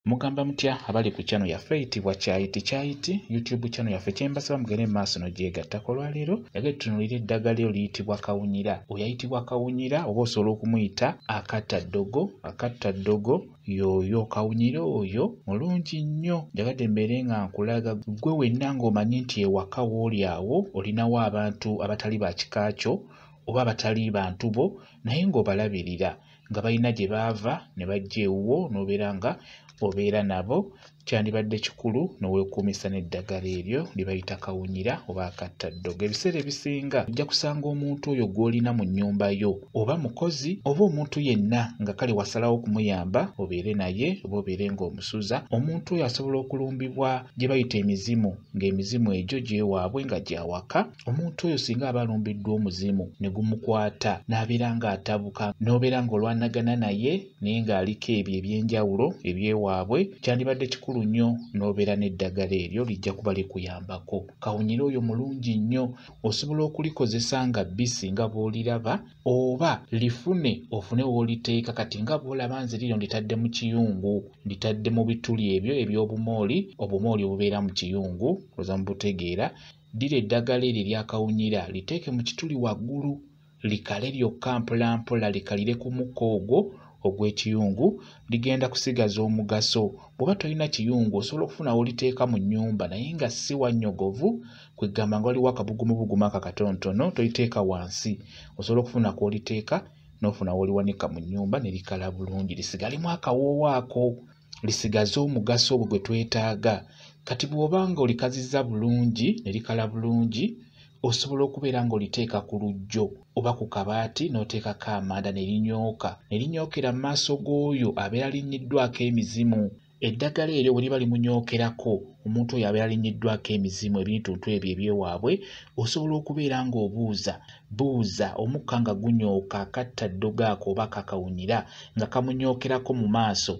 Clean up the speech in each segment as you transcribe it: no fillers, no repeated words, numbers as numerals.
Mugamba mutya abali ku channel yaffe eyitibwa Kyayiti YouTube channel yaffe kyembasaba mugende mu maaso n'ogyegattako. Olwaleero yagala tutunuulire eddagala eryo liyitibwa kawunyira. Oyayitibwa kawunyira oba osobola okumuyita akattaddogo yoyo. Kawunyira oyo mulungi nnyo. Njagadde mbeere nga nkulaga ggwe wenna ng'omanyi nti ewaka w'oli awo olinawo abantu abatali ba kika kyo oba abatali bantu bo naye ng'obalabirira nga balina gye baava ne bajja ewuwo n'obeera nga obeera nabo. Kyandibadde kikulu n'oweekuumisa n'eddagala eryo libayita kawunyira oba akattaddogo. Ebiseera ebisinga ojja kusanga omuntu oyo gw'olina mu nnyumba yo oba mukozi oba omuntu yenna nga kale wasalawo okumuyamba obeere naye oba obeere ng'omusuza. Omuntu oyo asobola okulumbibwa gye bayita emizimu, ng'emizimu egyo gy'ewaabwe nga gyawaka. Omuntu oyo singa aba alumbiddwa omuzimu ne gumukwata n'abeera ng'atabuka n'obeera ng'olwanagana naye naye ng'aliko ebyo eby'enjawulo eby'ewaabwe, kyandibadde kikulu nnyo n'obeera n'eddagala eryo lijja kuba likuyambako. Kawunyira oyo mulungi nnyo. Osobola okulikozesa nga bbisi nga bw'oliraba oba lifune ofune w'oliteeka. Kati nga bw'olaba nze lino litadde mu kiyungu, litadde mu bituli ebyo eby'obumooli, obumooli obubeera mu kiyungu oza mu butegeera. Ddira eddagala eryo erya kawunyira liteeke mu kituli waggulu likale lyokka mpola mpola, likalire ku mukka ogwo ogw'ekiyungu, ligenda kusigaza omugaso. Bw'oba tolina kiyungu osobola okufuna w'oliteeka mu nnyumba naye nga si wannyogovu, kwegamba nga waliwo akabugumubugumu akatonotono, toliteeka wansi. Osobola okufuna kw'oliteeka n'ofuna w'oliwanika mu nnyumba ne likala bulungi, lisigalimu akawoowo ako, lisigaze omugaso ogwo gwe twetaaga. Kati bw'oba nga olikazizza bulungi ne likala bulungi, osobola okubeera ng'oliteeka ku lujjo oba ku kabaati n'oteekako amanda ne linyookera mu maaso g'oyo abeera alinnyiddwako emizimu. Eddagala eryo bwe liba limunyookerako omuntu oyo abeera alinnyiddwako emizimu, ebintuntu ebyo eby'ewaabwe, osobola okubeera ng'obuuza omukka nga gunyooka akattaddogo ako oba kakawunyira nga kamunyookerako mu maaso.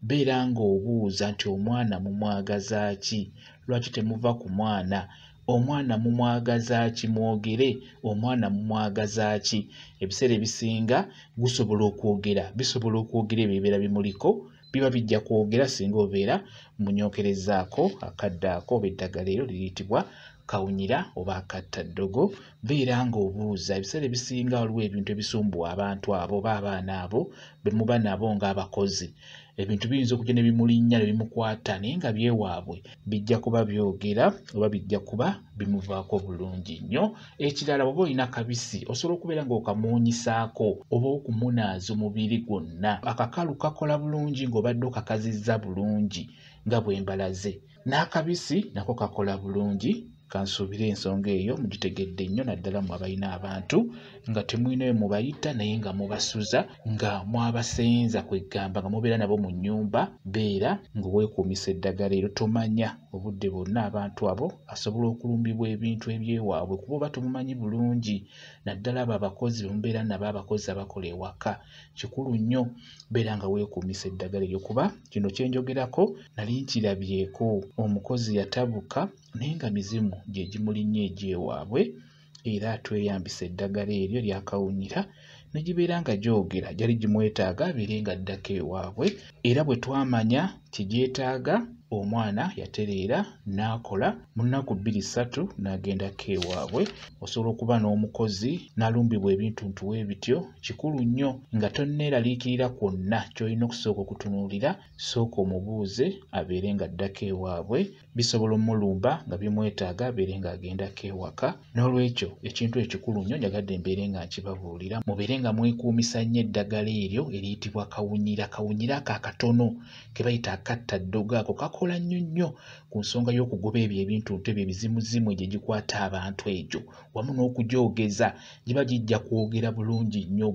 Beera ng'obuuza nti omwana mumwagaza ki? Lwaki temuva ku mwana? Omwana mumwagaza ki? Mwogere omwana mumwagaza ki? Ebiseera ebisinga bisobola okwogera ebyo ebibeera bimuliko biba bijja kwogera singa obeera munyookerezaako akadde ako oba eddagala eryo liyitibwa kawunyira oba akattaddogo. Beera ng'obuuza. Ebiseera ebisinga waliwo ebintu ebisumbuwa abantu abo oba abaana abo be muba nabo ng'abakozi. Ebintu biyinza okujja ne bimulinnya ne bimukwata naye nga byewaabwe bijja kuba byogera oba bijja kuba bimuvaako bulungi nnyo. Ekirala bw'oba olina kabisi osobola okubeera ng'okamuwunyisaako oba okumunaaza omubiri gwonna. Akakalu kakola bulungi ng'obadde okakazizza bulungi nga bwe mbalaze. N'akabisi nako kakola bulungi. Kansuubire ensonga eyo mugitegedde nnyo naddala mmwe abalina abantu nga temulina we mubayita naye nga mubasuza nga mwabasenza, kwegamba nga mubeera nabo mu nnyumba. Beera ng'oweekuumisa eddagala eryo. Tomanya obudde bwonna abantu abo asobola okulumbibwa ebintu eby'ewaabwe kuba oba tumumanyi bulungi. Naddala abo abakozi be mubeera nabo, abakozi abakola ewaka, kikulu nnyo beera nga weekuumisa eddagala eryo kuba kino kye njogerako nali nkirabyeko. Omukozi yatabuka naye nga mizimu gye gimulinnya egy'ewaabwe, era tweyambisa eddagala eryo lya kawunyira ne gibeera nga gyogera. Gyali gimwetaaga abeere nga addako ewaabwe, era bwe twamanya kigyetaaga omwana yatereera n'akola mu nnaku 2-3 n'agendako ewaabwe. Osobola okuba n'omukozi n'alumbibwa ebintuntu bwe bityo, kikulu nnyo nga tonneeraliikirira kwonna ky'olina okusooka okutunuulira, sooka omubuuze abeere nga addako ewaabwe. Bisobola omulumba nga bimwetaaga abeere ng'agendako ewaka. N'olwekyo ekintu ekikulu nnyo njagadde mbeere nga nkibabuulira, mubeere nga mwekuumisa nnyo eddagala eryo eriyitibwa kawunyira. Kawunyira ako akatono ke bayita akattaddogo ako kakola nnyo ku nsonga y'okugoba ebyo ebintuntu ebyo ebizimuzimu egyo gikwata abantu egyo, wamu n'okugyogeza giba gijja kwogera bulungi nnyo.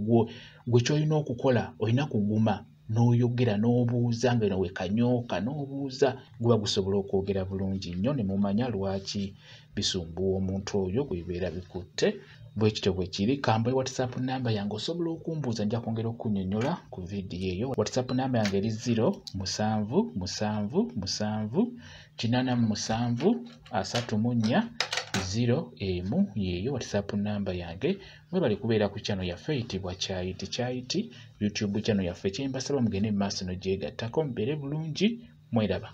Gwe ky'olina okukola olina kuguma n'oyogera n'obuuza nga bino wekanyooka n'obuuza, guba gusobola okwogera bulungi nnyo ne mumanya lwaki bisumbuwa omuntu oyo bwe bibeera bikutte. Bwe kityo bwe kiri. Kamba WhatsApp namba yange osobola okumbuuza, nja kwongera okunnyonnyola ku vidiyo eyo. WhatsApp namba yange eri 0778734 yeeyo WhatsApp namba yange. Mwebale kubeera ku channel yaffe eyitibwa Kyayiti YouTube channel yaffe. Kyembasaba mugende mu maaso n'ogyegattako mubeere bulungi. Mweraba.